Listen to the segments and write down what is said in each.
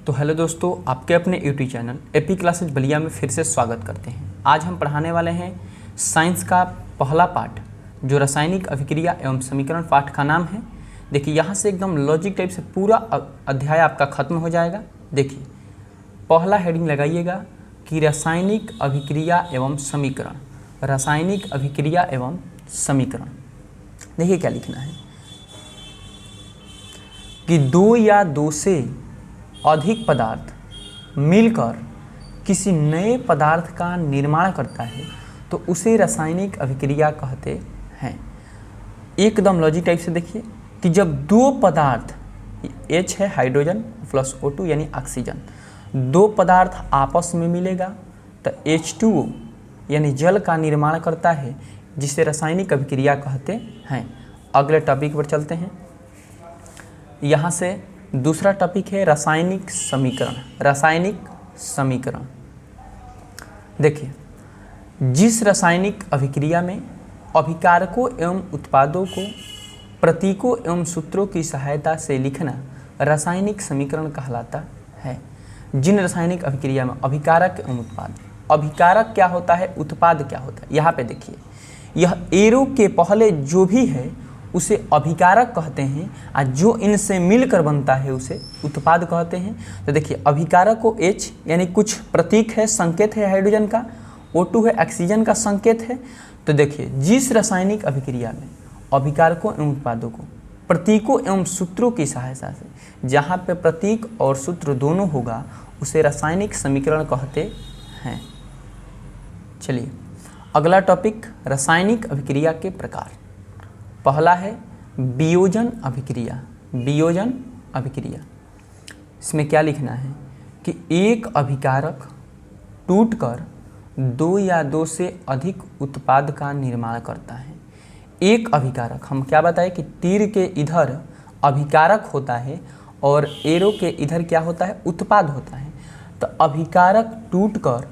तो हेलो दोस्तों, आपके अपने YouTube channel AP classes Ballia में फिर से स्वागत करते हैं। आज हम पढ़ाने वाले हैं साइंस का पहला पार्ट, जो रासायनिक अभिक्रिया एवं समीकरण पाठ का नाम है। देखिए, यहाँ से एकदम लॉजिक टाइप से पूरा अध्याय आपका खत्म हो जाएगा। देखिए, पहला हेडिंग लगाइएगा कि रासायनिक अभिक्रिया एवं समीकरण। रासायनिक अभिक्रिया एवं समीकरण, देखिए क्या लिखना है कि दो या दो से अधिक पदार्थ मिलकर किसी नए पदार्थ का निर्माण करता है तो उसे रासायनिक अभिक्रिया कहते हैं। एकदम लॉजिक टाइप से देखिए कि जब दो पदार्थ, H है हाइड्रोजन प्लस O2 यानी ऑक्सीजन, दो पदार्थ आपस में मिलेगा तो H2O यानी जल का निर्माण करता है, जिसे रासायनिक अभिक्रिया कहते हैं। अगले टॉपिक पर चलते हैं। यहाँ से दूसरा टॉपिक है रासायनिक समीकरण। रासायनिक समीकरण, देखिए, जिस रासायनिक अभिक्रिया में अभिकारकों एवं उत्पादों को प्रतीकों एवं सूत्रों की सहायता से लिखना रासायनिक समीकरण कहलाता है। जिन रासायनिक अभिक्रिया में अभिकारक एवं उत्पाद, अभिकारक क्या होता है, उत्पाद क्या होता है, यहाँ पे देखिए, यह एरो के पहले जो भी है उसे अभिकारक कहते हैं और जो इनसे मिलकर बनता है उसे उत्पाद कहते हैं। तो देखिए, अभिकारक को H यानी कुछ प्रतीक है, संकेत है हाइड्रोजन का, O2 है ऑक्सीजन का संकेत है। तो देखिए, जिस रासायनिक अभिक्रिया में अभिकारकों एवं उत्पादों को प्रतीकों एवं सूत्रों की सहायता से, जहाँ पे प्रतीक और सूत्र दोनों होगा, उसे रासायनिक समीकरण कहते हैं। चलिए अगला टॉपिक, रासायनिक अभिक्रिया के प्रकार। पहला है वियोजन अभिक्रिया। वियोजन अभिक्रिया, इसमें क्या लिखना है कि एक अभिकारक टूटकर दो या दो से अधिक उत्पाद का निर्माण करता है। एक अभिकारक, हम क्या बताएं कि तीर के इधर अभिकारक होता है और एरो के इधर क्या होता है, उत्पाद होता है। तो अभिकारक टूटकर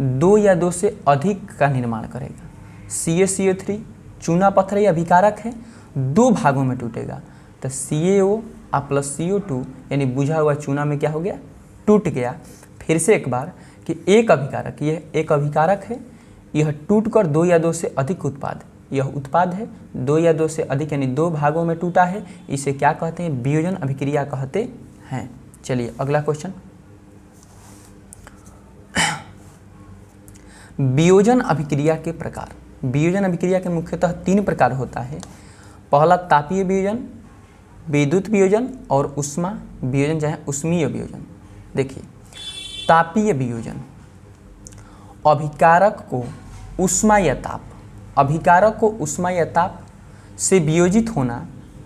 दो या दो से अधिक का निर्माण करेगा। CaCO3 चूना पत्थर ये अभिकारक है, दो भागों में टूटेगा। तो CaO प्लस CO2 यानी बुझा हुआ चूना में क्या हो गया, टूट गया। फिर से एक बार कि एक अभिकारक, यह एक अभिकारक है, यह टूटकर दो या दो से अधिक उत्पाद, यह उत्पाद है, दो या दो से अधिक यानी दो भागों में टूटा है, इसे क्या कहते हैं, वियोजन अभिक्रिया कहते हैं। चलिए अगला क्वेश्चन, वियोजन अभिक्रिया के प्रकार। वियोजन अभिक्रिया के मुख्यतः तीन प्रकार होता है। पहला तापीय वियोजन, विद्युत वियोजन और ऊष्मा वियोजन, चाहे ऊष्मीय वियोजन। देखिए, तापीय वियोजन, अभिकारक को ऊष्मा या ताप, अभिकारक को ऊष्मा या ताप से वियोजित होना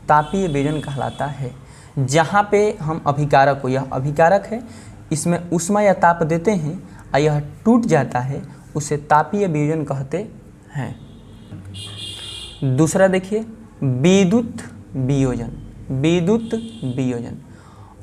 तापीय वियोजन कहलाता है। जहाँ पे हम अभिकारक को, यह अभिकारक है, इसमें ऊष्मा या ताप देते हैं और यह टूट जाता है, उसे तापीय वियोजन कहते हैं। दूसरा देखिए, विद्युत वियोजन। विद्युत वियोजन,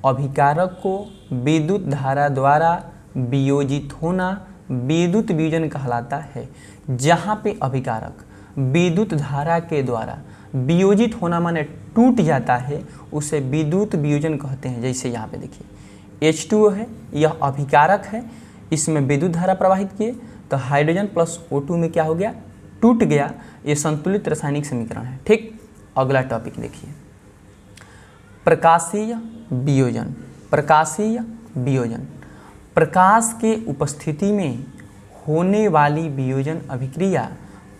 अभिकारक को विद्युत धारा द्वारा वियोजित होना विद्युत वियोजन कहलाता है। जहाँ पे अभिकारक विद्युत धारा के द्वारा वियोजित होना माने टूट जाता है, उसे विद्युत वियोजन कहते हैं। जैसे यहाँ पे देखिए, H2O है, यह अभिकारक है, इसमें विद्युत धारा प्रवाहित किए तो हाइड्रोजन प्लस O2 में क्या हो गया, टूट गया। ये संतुलित रासायनिक समीकरण है। ठीक, अगला टॉपिक देखिए, प्रकाशीय वियोजन। प्रकाशीय वियोजन, प्रकाश के उपस्थिति में होने वाली वियोजन अभिक्रिया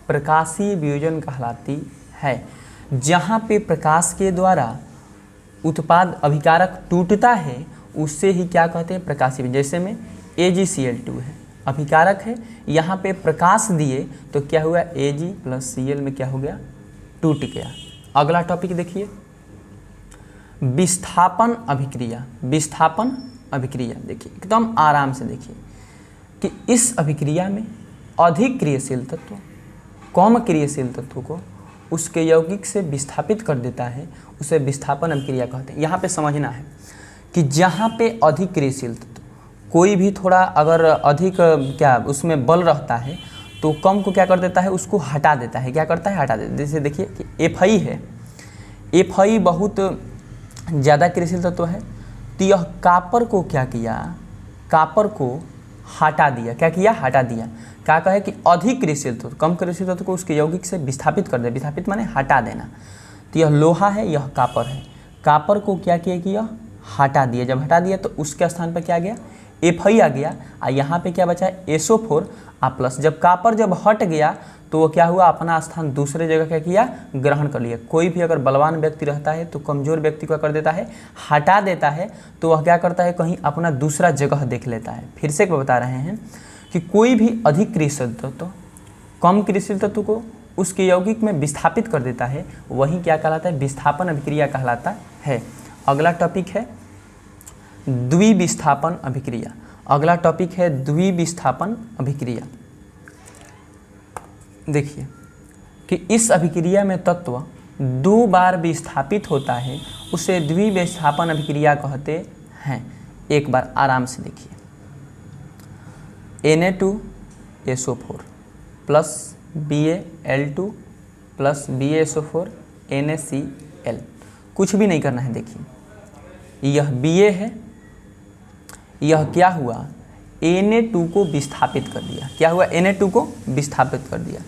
प्रकाशीय वियोजन कहलाती है। जहाँ पे प्रकाश के द्वारा उत्पाद अभिकारक टूटता है, उससे ही क्या कहते हैं, प्रकाशीय। जैसे में AgCl2 है, अभिकारक है, यहाँ पे प्रकाश दिए तो क्या हुआ, Ag प्लस Cl में क्या हो गया, टूट गया। अगला टॉपिक देखिए, विस्थापन अभिक्रिया। विस्थापन अभिक्रिया, देखिए एकदम आराम से देखिए कि इस अभिक्रिया में अधिक क्रियाशील तत्व कम क्रियाशील तत्व को उसके यौगिक से विस्थापित कर देता है, उसे विस्थापन अभिक्रिया कहते हैं। यहाँ पे समझना है कि जहाँ पे अधिक क्रियाशील तत्व, कोई भी थोड़ा अगर अधिक क्या उसमें बल रहता है तो कम को क्या कर देता है, उसको हटा देता है। क्या करता है, हटा देता है। जैसे देखिए कि FI है, FI बहुत ज़्यादा क्रियाशील तत्व है, तो यह कापर को क्या किया, कापर को हटा दिया। क्या किया, हटा दिया। क्या कहे कि अधिक क्रियाशील तत्व, कम क्रियाशील तत्व को उसके यौगिक से विस्थापित कर दे। विस्थापित माने हटा देना। तो यह लोहा है, यह कापर है। कापर को क्या किया कि यह हटा दिया। जब हटा दिया तो उसके स्थान पर क्या गया, Fe आ गया। और यहाँ पे क्या बचा है, SO4 प्लस। जब कापर जब हट गया तो वो क्या हुआ, अपना स्थान दूसरे जगह क्या किया, ग्रहण कर लिया। कोई भी अगर बलवान व्यक्ति रहता है तो कमजोर व्यक्ति को कर देता है, हटा देता है। तो वह क्या करता है, कहीं अपना दूसरा जगह देख लेता है। फिर से बता रहे हैं कि कोई भी अधिक क्रियाशील तत्व कम क्रियाशील तत्व को उसके यौगिक में विस्थापित कर देता है, वही क्या कहलाता है, विस्थापन अभिक्रिया कहलाता है। अगला टॉपिक है द्विविस्थापन अभिक्रिया। अगला टॉपिक है द्विविस्थापन अभिक्रिया। देखिए कि इस अभिक्रिया में तत्व 2 बार विस्थापित होता है, उसे द्विविस्थापन अभिक्रिया कहते हैं। एक बार आराम से देखिए, Na2SO4 plus BaL2 plus BaSO4 NaCl। कुछ भी नहीं करना है। देखिए यह Ba है, यह क्या हुआ, Na2 को विस्थापित कर दिया। क्या हुआ, Na2 को विस्थापित कर दिया।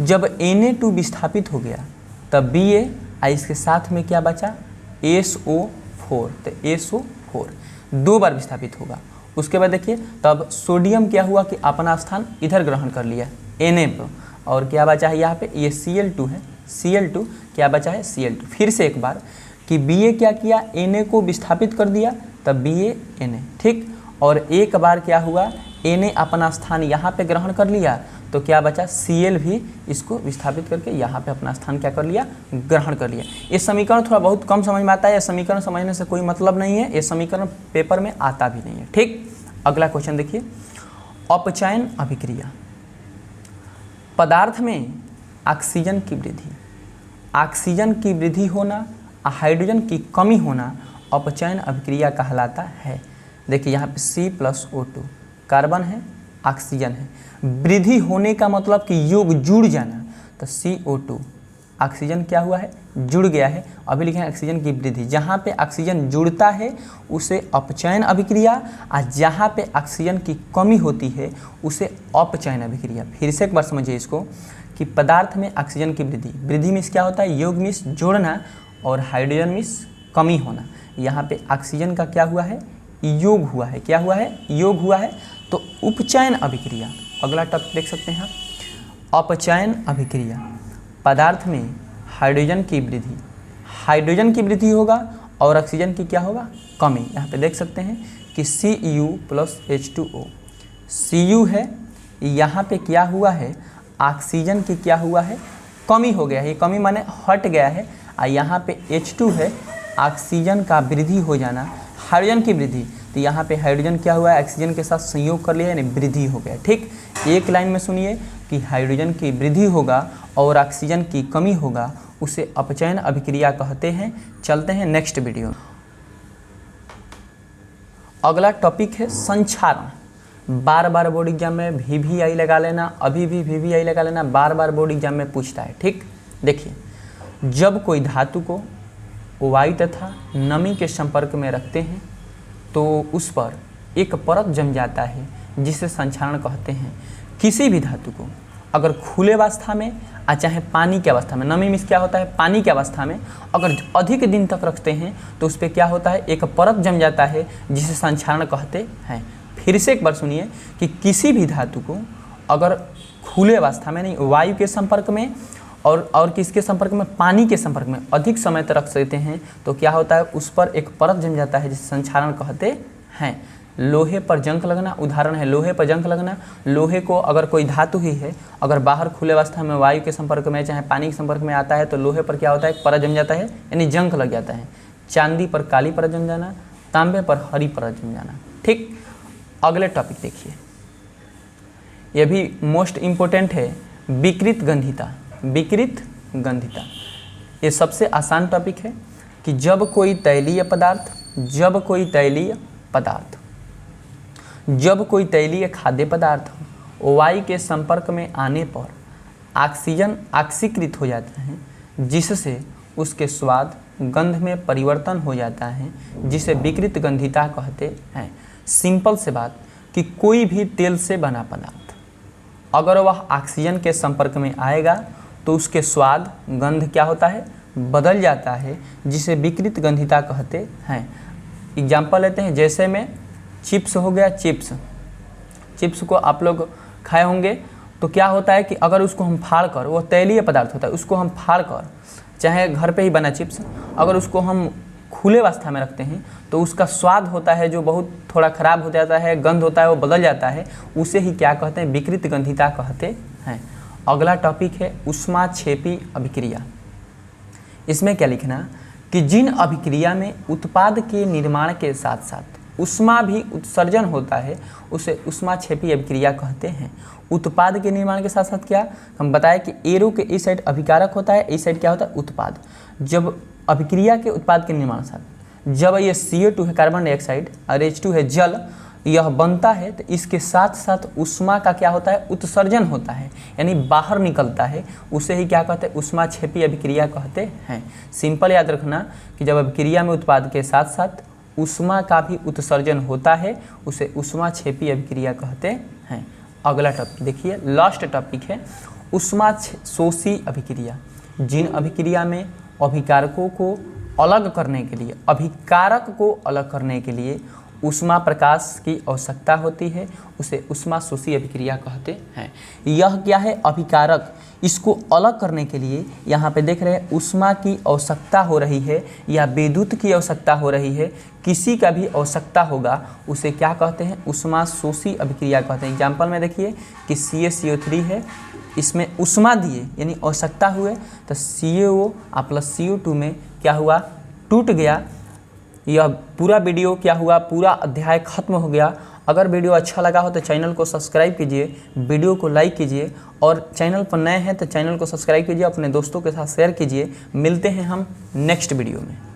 जब Na2 विस्थापित हो गया तब Ba, इसके साथ में क्या बचा, SO4। तो SO4 2 बार विस्थापित होगा। उसके बाद देखिए तब सोडियम क्या हुआ कि अपना स्थान इधर ग्रहण कर लिया Na पर, और क्या बचा है यहाँ पे, ये Cl2 है। Cl2 क्या बचा है, Cl2। फिर से एक बार कि Ba क्या किया, Na को विस्थापित कर दिया, तब Ba Na, ठीक। और एक बार क्या हुआ, Na अपना स्थान यहाँ पे ग्रहण कर लिया, तो क्या बचा, Cl भी इसको विस्थापित करके यहाँ पे अपना स्थान क्या कर लिया, ग्रहण कर लिया। ये समीकरण थोड़ा बहुत कम समझ में आता है। ये समीकरण समझने से कोई मतलब नहीं है, ये समीकरण पेपर में आता भी नहीं है, ठीक। अगला क्वेश्चन देखिए, अपचयन अभिक्रिया। पदार्थ में ऑक्सीजन की वृद्धि, ऑक्सीजन की वृद्धि होना, हाइड्रोजन की कमी होना अपचयन अभिक्रिया कहलाता है। देखिए यहाँ पे C+O2 कार्बन है, ऑक्सीजन है। वृद्धि होने का मतलब कि योग जुड़ जाना, तो CO2 ऑक्सीजन क्या हुआ है, जुड़ गया है। अभी लिखे हैं ऑक्सीजन की वृद्धि। जहाँ पे ऑक्सीजन जुड़ता है उसे अपचयन अभिक्रिया, और जहाँ पे ऑक्सीजन की कमी होती है उसे अपचयन अभिक्रिया। फिर से एक बार समझिए इसको कि पदार्थ में ऑक्सीजन की वृद्धि, वृद्धि मीन्स क्या होता है, योग मीन्स जोड़ना, और हाइड्रोजन मीन्स कमी होना। यहाँ पे ऑक्सीजन का क्या हुआ है, योग हुआ है। क्या हुआ है, योग हुआ है। तो उपचयन अभिक्रिया। अगला टॉपिक देख सकते हैं, अपचयन अभिक्रिया। पदार्थ में हाइड्रोजन की वृद्धि, हाइड्रोजन की वृद्धि होगा और ऑक्सीजन की क्या होगा, कमी। यहाँ पे देख सकते हैं कि Cu+H2O, Cu है, यहाँ पे क्या हुआ है, ऑक्सीजन की क्या हुआ है, कमी हो गया है। ये कमी माने हट गया है। और यहाँ पे H2 है, ऑक्सीजन का वृद्धि हो जाना, हाइड्रोजन की वृद्धि। तो यहाँ पे हाइड्रोजन क्या हुआ है, ऑक्सीजन के साथ संयोग कर लिया, यानी वृद्धि हो गया, ठीक। एक लाइन में सुनिए कि हाइड्रोजन की वृद्धि होगा और ऑक्सीजन की कमी होगा, उसे अपचयन अभिक्रिया कहते हैं। चलते हैं नेक्स्ट वीडियो। अगला टॉपिक है संक्षारण। बार बार बोर्ड एग्जाम में VVI लगा लेना, अभी भी VVI लगा लेना, बार बार बोर्ड एग्जाम में पूछता है, ठीक। देखिए जब कोई धातु को वायु तथा नमी के संपर्क में रखते हैं तो उस पर एक परत जम जाता है, जिसे संक्षारण कहते हैं। किसी भी धातु को अगर खुले अवस्था में और चाहे पानी की अवस्था में, नमी मीन्स क्या होता है, पानी की अवस्था में अगर अधिक दिन तक रखते हैं तो उस पर क्या होता है, एक परत जम जाता है, जिसे संक्षारण कहते हैं। फिर से एक बार सुनिए कि किसी भी धातु को अगर खुले अवस्था में, नहीं वायु के संपर्क में और किसके संपर्क में, पानी के संपर्क में अधिक समय तक रख सकते हैं, तो क्या होता है, उस पर एक परत जम जाता है, जिसे संक्षारण कहते हैं। लोहे पर जंग लगना उदाहरण है। लोहे पर जंग लगना, लोहे को अगर कोई धातु ही है, अगर बाहर खुले अवस्था में वायु के संपर्क में चाहे पानी के संपर्क में आता है तो लोहे पर क्या होता है, परत जम जाता है, यानी जंग लग जाता है। चांदी पर काली परत जम जाना, तांबे पर हरी परत जम जाना, ठीक। अगले टॉपिक देखिए, यह भी मोस्ट इम्पोर्टेंट है, विकृत गंधिता। विकृत गंधिता ये सबसे आसान टॉपिक है कि जब कोई तैलीय पदार्थ, जब कोई तैलीय खाद्य पदार्थ वायु के संपर्क में आने पर ऑक्सीजन ऑक्सीकृत हो जाते हैं, जिससे उसके स्वाद, गंध में परिवर्तन हो जाता है, जिसे विकृत गंधिता कहते हैं। सिंपल से बात कि कोई भी तेल से बना पदार्थ अगर वह ऑक्सीजन के संपर्क में आएगा तो उसके स्वाद गंध क्या होता है, बदल जाता है, जिसे विकृत गंधिता कहते हैं। एग्जाम्पल लेते हैं, जैसे में चिप्स हो गया। चिप्स को आप लोग खाए होंगे, तो क्या होता है कि अगर उसको हम फाड़ कर, वो तैलीय पदार्थ होता है, उसको हम फाड़ कर, चाहे घर पे ही बना चिप्स, अगर उसको हम खुले अवस्था में रखते हैं तो उसका स्वाद होता है जो बहुत थोड़ा ख़राब हो जाता है, गंध होता है वो बदल जाता है, उसे ही क्या कहते हैं, विकृत गंधिता कहते हैं। अगला टॉपिक है ऊष्माक्षेपी अभिक्रिया। इसमें क्या लिखना कि जिन अभिक्रिया में उत्पाद के निर्माण के साथ साथ ऊष्मा भी उत्सर्जन होता है उसे ऊष्माक्षेपी अभिक्रिया कहते हैं। उत्पाद के निर्माण के साथ साथ क्या हम बताएं कि एरो के इस साइड अभिकारक होता है, इस साइड क्या होता है, उत्पाद। जब अभिक्रिया के उत्पाद के निर्माण के साथ जब ये CO2 है कार्बन डाइऑक्साइड और H2 है जल, यह बनता है तो इसके साथ साथ ऊष्मा का क्या होता है, उत्सर्जन होता है, यानी बाहर निकलता है, उसे ही क्या कहते हैं, ऊष्माक्षेपी अभिक्रिया कहते हैं। सिंपल याद रखना कि जब अभिक्रिया में उत्पाद के साथ साथ ऊष्मा का भी उत्सर्जन होता है उसे ऊष्माक्षेपी अभिक्रिया कहते हैं। अगला टॉपिक देखिए, लास्ट टॉपिक है ऊष्माशोषी अभिक्रिया। जिन अभिक्रिया में अभिकारकों को अलग करने के लिए, अभिकारक को अलग करने के लिए ऊष्मा प्रकाश की आवश्यकता होती है उसे ऊष्माशोषी अभिक्रिया कहते हैं। यह क्या है, अभिकारक, इसको अलग करने के लिए यहाँ पे देख रहे हैं ऊष्मा की आवश्यकता हो रही है या विद्युत की आवश्यकता हो रही है, किसी का भी आवश्यकता होगा उसे क्या कहते हैं, ऊष्माशोषी अभिक्रिया कहते हैं। एग्जाम्पल में देखिए कि CaCO3 है, इसमें ऊष्मा दिए यानी आवश्यकता हुए तो CaO प्लस CO2 में क्या हुआ, टूट गया। यह पूरा वीडियो क्या हुआ, पूरा अध्याय खत्म हो गया। अगर वीडियो अच्छा लगा हो तो चैनल को सब्सक्राइब कीजिए, वीडियो को लाइक कीजिए और चैनल पर नए हैं तो चैनल को सब्सक्राइब कीजिए, अपने दोस्तों के साथ शेयर कीजिए। मिलते हैं हम नेक्स्ट वीडियो में।